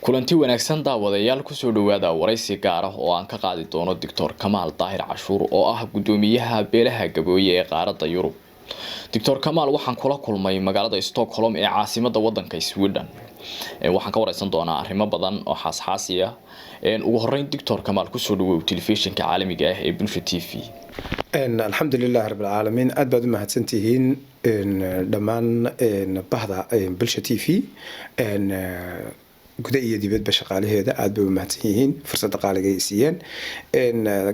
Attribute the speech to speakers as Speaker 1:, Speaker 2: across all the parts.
Speaker 1: kulanti wanaagsan daawadayaal ku soo dhawaada waraysi gaar ah oo aan ka qaadi doono Dr. Kamaal Daahir Cashuur oo ah gudoomiyaha beelaha Gabooye ee qaaradda Yurub. Dr. Kamaal waxaan kula kulmay magaalada Stockholm ee caasimadda waddanka Sweden. Waxaan ka waraysan doonaa arrimo badan oo xasaasi ah. Ugu horreyn Dr. Kamaal ku soo dhawow telefishinka caalamiga ah ee Bulsho TV.
Speaker 2: alxamdulillaah rabbil caalamiin aad baad u mahadsantihiin dhammaan bahda Bulsho TV gudaha iyo dibadba shaqaalaheeda aad bay u mahadsan yihiin fursad qaaliga ay siiyeen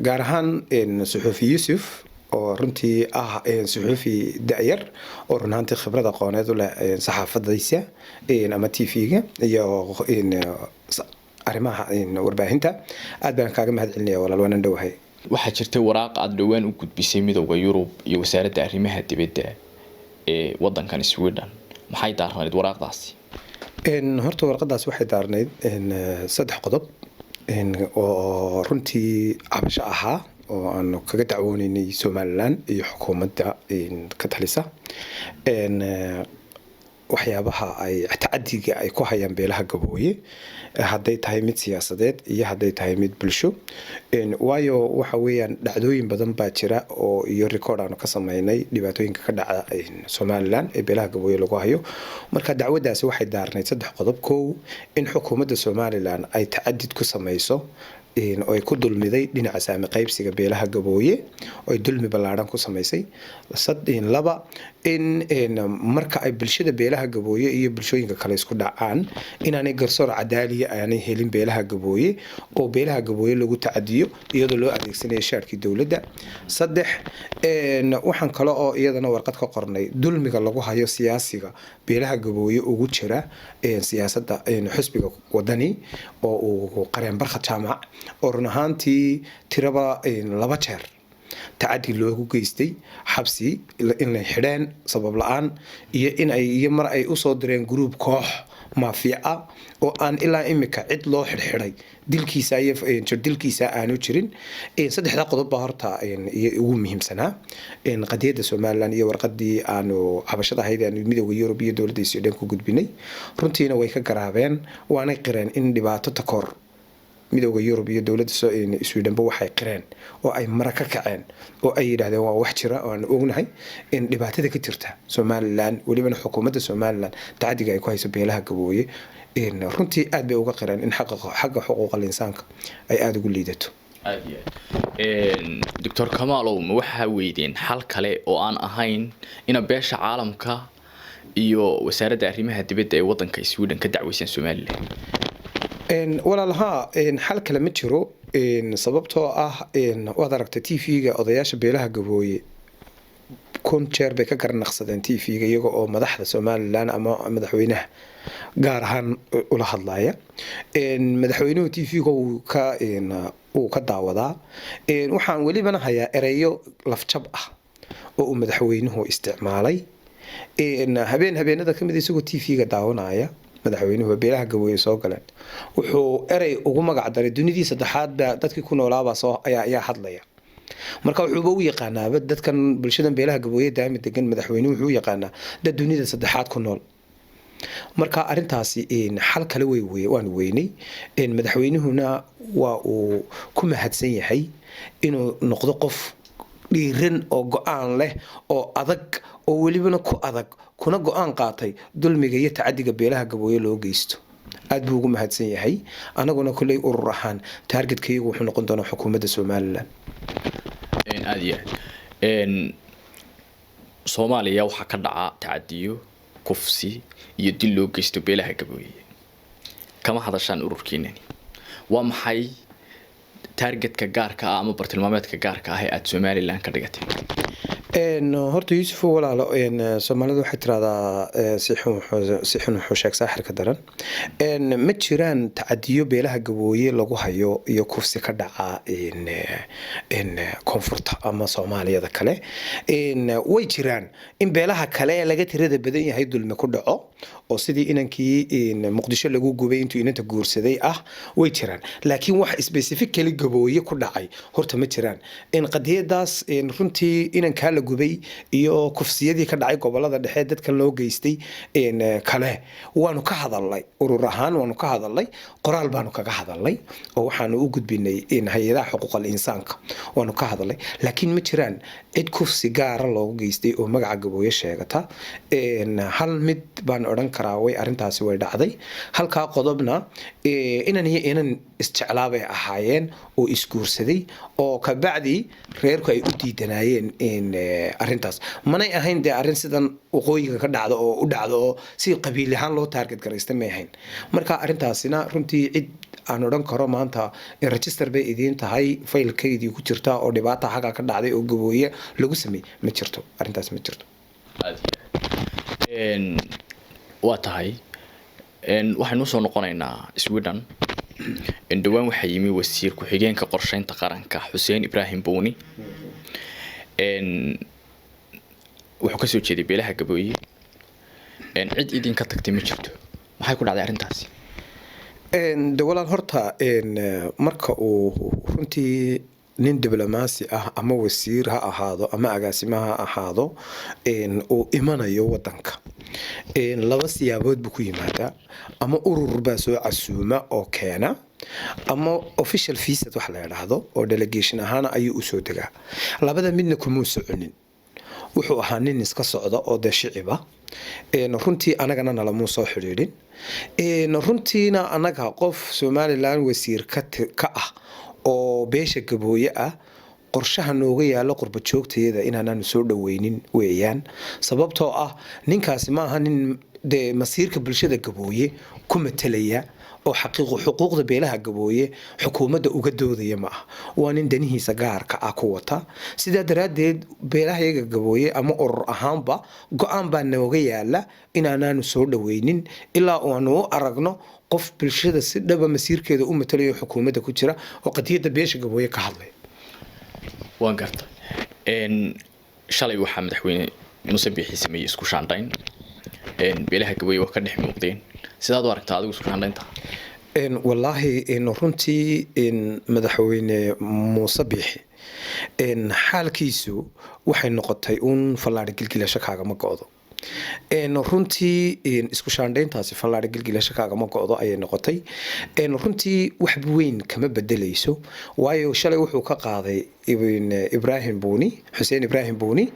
Speaker 2: gaar ahaan suxufi Yusuf oo runtii ah suxufi da'yar oo runtii khibrad aqooneed u leh saxaafadaysa ama TV-ga iyo arrimaha warbaahinta aad baan kaaga mahadcelinayaa walaal waan dhawahay.
Speaker 1: waxaa jirtay waraaq aad dhawaan u gudbisay midowga Yurub iyo wasaaradda arrimaha dibadda ee waddankan Sweden maxay daarnayd waraaqdaasi?
Speaker 2: horta warqadaas waxay daarnayd saddex qodob oo runtii cabasho ahaa oo aan kaga dacwoonaynay Somaliland iyo xukuumadda ka talisa waxyaabaha ay tacadiga ay ku hayaan beelaha Gabooye hadday tahay mid siyaasadeed iyo hadday tahay mid bulsho waayo waxa weeyaan dhacdooyin badan baa jira oo iyo record aan ka sameynay dhibaatooyinka ka dhaca Somaliland ee beelaha Gabooye lagu hayo marka dacwadaasi waxay daarnayd saddex qodob koow in xukuumadda Somaliland ay tacadid ku sameyso oo ay ku dulmiday dhinaca saami qaybsiga beelaha Gabooye oo ay dulmi ballaaran ku sameysay laba in marka ay bulshada beelaha Gabooye iyo bulshooyinka kale isku dhacaan inaanay garsoor cadaaliya aanay helin beelaha Gabooye oo beelaha Gabooye lagu tacadiyo iyadoo loo adeegsanayo shaarkii dawladda saddex waxaan kale oo iyadana warqad ka qornay dulmiga lagu hayo siyaasiga beelaha Gabooye ugu jira siyaasadda xisbiga wadani oo uu qareen barkad jaamac oo run ahaantii tiraba laba jeer tacadi loogu geystay xabsi in la xidheen sabab la'aan iyo mar ay u soo direen group koox maafiya oo aan ilaa imika cid loo xidhay dilkiisa aanu jirin saddexda qodob baa horta ugu muhiimsanaa qadiyada Somaliland iyo warqadii aanu cabashada ahayd aan midowga Yurub iyo dawladda Sweden ku gudbinay runtiina way ka garaabeen waana qireen in dhibaato takoor midowga Yurub iyo dawladda Sweden ba waxay qireen oo ay maraka kaceen oo ay yiraahdeen waa wax jira oo aan ognahay in dhibaatada ka jirta Somaliland waliba xukuumadda Somaliland tacadiga ay ku hayso beelaha Gabooye runtii aad bay uga qireen in xagga xuquuqul insaanka ay aad ugu liidato.
Speaker 1: Dr. Kamaal ma waxa weydeen xal kale oo aan ahayn in beesha caalamka iyo wasaaradda arrimaha dibadda ee waddanka Sweden ka dacwaysan Somaliland?
Speaker 2: walaalaha xal kale ma jiro sababtoo ah waad aragtay TV-ga odayaasha beelaha Gabooye jeer bay ka garnaqsadeen TV-ga iyaga oo madaxda Somaliland ama madaxweynaha gaar ahaan ula hadlaya madaxweynuhu TV-ga uu ka daawadaa waxaan welibana hayaa ereyo lafjab ah oo madaxweynuhu isticmaalay habeenada kamid isagoo TV-ga daawanaya madaxweynuhu beelaha Gabooye soo galeen wuxuu erey ugu magac daray dunidii saddexaad dadkii ku noolaaba ayaa hadlaya marka wuxuu u yaqaanaaba dadkan bulshada beelaha Gabooye daami degan madaxweynuhu wuxuu yaqaanaa dad dunida saddexaad ku nool marka arintaasi xal kale waan weynay madaxweynuhuna waa uu ku mahadsan yahay inuu noqdo qof dhiiran oo go'aan leh oo adag oo welibana ku adag kuna go'aan qaatay dulmiga iyo tacadiga beelaha Gabooye loo geysto aad buu ugu mahadsan yahay anaguna kulay urur ahaan targetkaygu wuxuu noqon doonaa xukuumadda Somaliland
Speaker 1: Soomaaliya waxa ka dhaca tacadiyo kufsi iyo dil loo geysto beelaha Gabooye kama hadashaan ururkiinani waa maxay targetka gaarka ah ama bartilmaameedka gaarka ah ee aad Somaliland ka dhigatay?
Speaker 2: horta yuusuf walaalo soomaalida waxay tiraahdaa si xun wuxuu sheeg saaxirka daran ma jiraan tacadiyo beelaha gabooye lagu hayo iyo kufsi ka dhaca koonfurta ama soomaaliyada kale way jiraan in beelaha kale laga tirada badan yahay dulmi ku dhaco oo sidii inankii muqdisho lagu gubay intuu inanta guursaday ah way jiraan laakiin wax specifically gabooye ku dhacay horta ma jiraan qadiyadaas runtii inankaa la gubay iyo kufsiyadii ka dhacay gobolada dhexe dadkan loo geystay kale waanu ka hadalnay urur ahaan waanu ka hadalnay qoraal baanu kaga hadalnay oo waxaanu u gudbinay hay-adaha xuquuqal insaanka waanu ka hadalnay laakiin ma jiraan cid kufsi gaara loogu geystay oo magaca gabooye sheegata hal mid baan odhan karaa way arrintaasi way dhacday halkaa qodobna inan iyo inan isjeclaabay ahaayeen oo isguursaday oo kabacdi reerku ay u diidanaayeen arrintaas manay ahayn dee arrin sidan waqooyiga ka dhacda oo u dhacda oo si qabiil ahaan loo taarget garaysta may ahayn marka arrintaasina runtii cid aan odhan karo maanta register bay idiin tahay faylkaydii ku jirta oo dhibaata xagga ka dhacday oo gabooye lagu sameeyey ma jirto arrintaas ma jirto
Speaker 1: waa tahay waxaynu soo noqonaynaa Sweden dhawaan waxaa yimi wasiir ku-xigeenka qorsheynta qaranka Xuseen Ibraahim Buuni wuxuu ka soo jeeday beelaha gabooye cid idinka tagtay ma jirto maxay ku dhacday arrintaasi
Speaker 2: dawladan horta marka uu runtii nin diblomaasi ah ama wasiir ha ahaado ama agaasimo ha ahaado uu imanayo wadanka laba siyaabood buu ku yimaadaa ama urur baa soo casuuma oo keena ama official visit wax la yiraahdo oo delegation ahaan ayuu u soo degaa labada midna kuma soconin wuxuu ahaa nin iska socda oo shiciba runtii anagana nalamu soo xiriirin runtiina anaga qof Somaliland wasiir ka ah oo beesha gabooye ah qorshaha nooga yaalo qurba joogteeda inaanaan soo dhaweynin weeyaan sababtoo ah ninkaasi ma aha nin de masiirka bulshada gabooye ku matalaya oo xuquuqda beelaha gabooye xukuumadda uga doodaya ma ah waa nin danihiisa gaarka ah ku wata sidaa daraadeed beelaha iyaga gabooye ama urur ahaanba go-aan baa nooga yaala inaanaanu soo dhaweynin ilaa aanu u aragno qof bulshada si dhaba masiirkeeda u matalayo xukuumadda ku jira oo qadiyadda beesha gabooye ka hadlay
Speaker 1: waan garta shalay waxaa madaxweyne Muuse Biixi sameeyay isku shaandhayn beelaha gabooye waa ka dhex muuqdeen sidaad u aragtaa adigu isku shaandhaynta
Speaker 2: wallaahi runtii madaxweyne Muuse Biixi xaalkiisu waxay noqotay un fallaadhi gilgilasho kaagama go'do runtii isku shaandhayntaasi fallaadhi gilgilasho kaagama go'do ayay noqotay runtii wax weyn kama bedelayso waayo shalay wuxuu ka qaaday Ibraahim Buuni Xuseen Ibraahim Buuni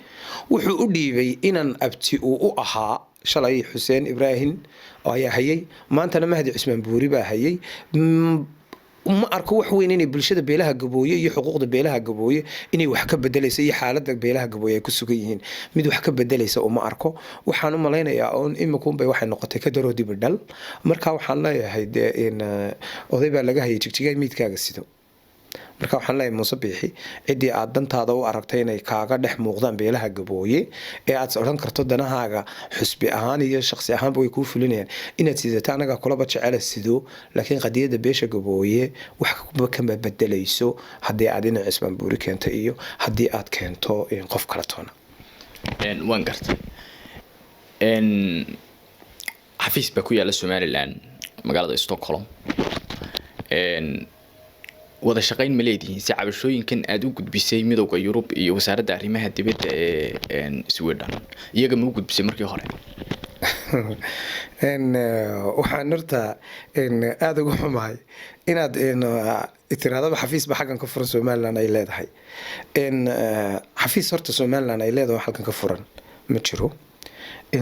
Speaker 2: wuxuu u dhiibay inan abti uu u ahaa shalay Xuseen Ibraahim ayaa hayay maantana Mahdi Cusmaan Buuri baa hayay ma arko wax weyn inay bulshada beelaha gabooye iyo xuquuqda beelaha gabooye inay wax ka bedelayso iyo xaaladda beelaha gabooye ay ku sugan yihiin mid wax ka bedelaysa uma arko waxaan u malaynayaa oo imikuun bay waxay noqotay ka daro dib dhal marka waxaan leeyahay oday baa laga hayay jigjiga miidkaaga sido marka waxaan leeyahay Muuse Biixi cidii aad dantaada u aragtay inay kaaga dhex muuqdaan beelaha gabooye ee aad oran karto danahaaga xusbi ahaan iyo shakhsi ahaan way ku fulinayaan inaad sidata anaga kulaba jecel sido laakiin qadiyada beesha gabooye wax kama bedelayso hadii aad in Cusmaan Buuri keento iyo hadii aad keento qof kala toona
Speaker 1: waan gartay xafiis ba ku yaala Somaliland magaalada Stockholm wada shaqayn ma leedihiin si cabashooyinkan aad u gudbisay midowga Yurub iyo wasaaradda arrimaha dibadda ee Sweden iyaga ma u gudbisay markii hore
Speaker 2: waxaan horta aad ugu xumahay inaad itiraadaba xafiis ba xagan ka furan Somaliland ay leedahay xafiis horta Somaliland ay leedahay halkan ka furan ma jiro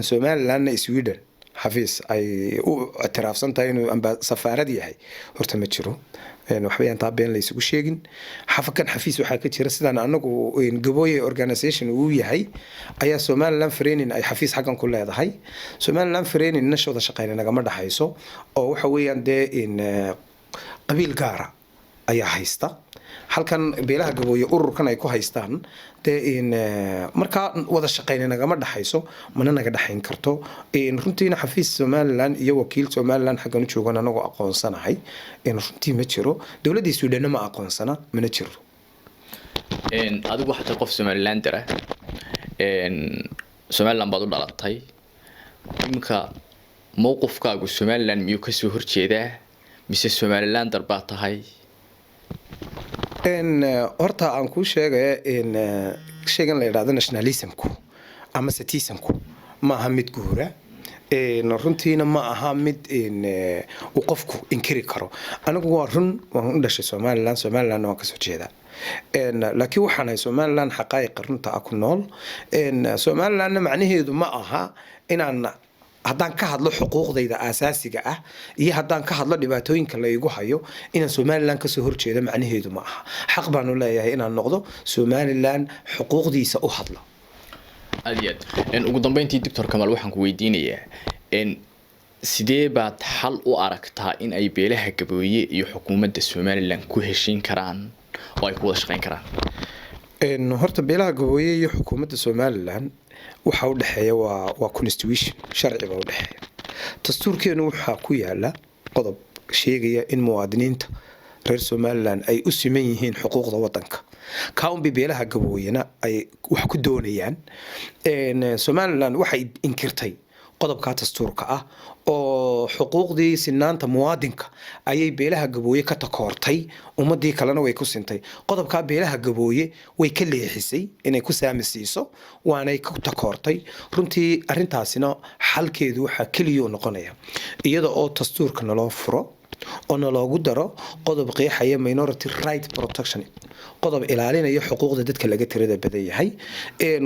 Speaker 2: Somaliland iyo Sweden xafiis ay u tiraafsan tahay inuu safaarad yahay horta ma jiro waxbayaan taabeen la isugu sheegin xafakan xafiis waxa ka jira sidaan anagu gabooye organization uu yahay ayaa Somaliland Training ay xafiis xagan ku leedahay Somaliland Training nashooda shaqeynaa naga ma dhaxayso oo waxa weeyaan qabiil gaara ayaa haysta halkan beelaha gabooye ururkan ay ku haystaan dee markaa wada shaqayn nagama dhaxayso mana naga dhaxayn karto runtiina xafiis Somaliland iyo wakiil Somaliland xagan u joogan anagu aqoonsanahay runtii ma jiro dawladda Suudaan ma aqoonsana mana jiro
Speaker 1: adigu waxaad qof Somaliland dara Somaliland baad u dhalatay imka mowqifkaagu Somaliland miyuu ka soo horjeedaa mise Somaliland baa tahay
Speaker 2: horta aan ku sheegay sheegan la yiraahdo nationalismku ama citizenku ma aha mid guura runtiina ma aha mid uu qofku inkiri karo anigu waa run waan u dhashay Somaliland waan ka soo jeedaa laakiin waxaan hay Somaliland xaqaayiq runta ku nool Somaliland macnaheedu ma aha inaan haddaan ka hadlo xuquuqdayda aasaasiga ah iyo haddaan ka hadlo dhibaatooyinka la igu hayo inaan Somaliland ka soo horjeedo macnaheedu ma aha xaq baan u leeyahay inaan noqdo Somaliland xuquuqdiisa u hadlo
Speaker 1: aad ugu dambeyntii Dr. Kamal waxaan ku weydiinayaa sidee baad xal u aragtaa in ay beelaha gabooye iyo xukuumadda Somaliland ku heshiin karaan oo ay ku wada shaqayn karaan
Speaker 2: horta beelaha gabooye iyo xukuumadda Somaliland waxa u dhaxeeya waa constitution sharciga u dhaxeeya dastuurkeenu waxa ku yaala qodob sheegaya in muwaadiniinta reer Somaliland ay u siman yihiin xuquuqda wadanka kaunbi beelaha gabooyena ay wax ku doonayaan Somaliland waxay inkirtay qodobka dastuurka ah oo xuquuqdii sinaanta muwaadinka ayay beelaha gabooye ka takoortay ummadii kalena way ku sintay qodobka beelaha gabooye way ka leexisay inay ku saamisiiso waanay ku takoortay runtii arintaasina xalkeedu waxa kaliya uu noqonaya iyada oo dastuurka naloo furo oo naloogu daro qodob qeexaya minority right protection qodob ilaalinaya xuquuqda dadka laga tirada badan yahay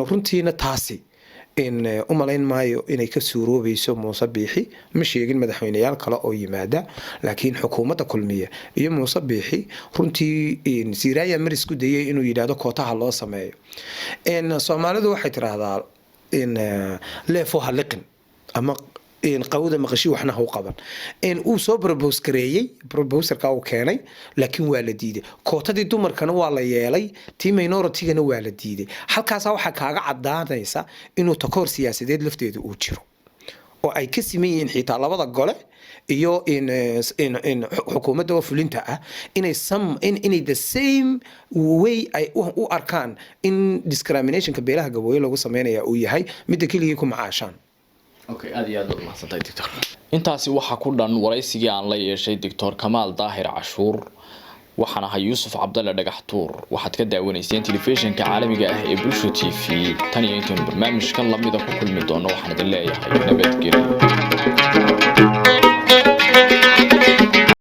Speaker 2: runtiina taasi umalayn maayo inay ka suuroobayso Muuse Biixi ma sheegin madaxweynayaal kale oo yimaada laakiin xukuumadda kulmiye iyo Muuse Biixi runtii Siraya maris ku dayay inuu yiraahdo kootaha loo sameeyo Soomaalidu waxay tiraahdaa leefo haliqin ama qawda maqashi waxna uu qaban uu soo proposerka uu keenay laakiin waa la diiday kootadii dumarkana waa la yeelay tii minority-gana waa la diiday halkaas waxa kaaga cadaanaysa inuu takoor siyaasadeed lafteedu uu jiro oo ay ka simeeyeen xitaa labada gole iyo in xukuumadda fulinta ah inay the same way ay u arkaan in discriminationka beelaha gabooye lagu sameeynaya uu yahay mid kaliya ku macaashaan
Speaker 1: aad iyo aad u mahadsantahay Dr. intaasi waxa ku dhan waraysigii aan la yeeshay Dr. Kamal Daahir Cashuur waxaan ahay Yuusuf Cabdalle Dhagaxtuur waxaad ka daawanayseen telefishinka caalamiga ah ee Bulsho TV tan iyo intaan barnaamijkan lamida ku kulmi doono waxaan idin leeyahay nabadgelyo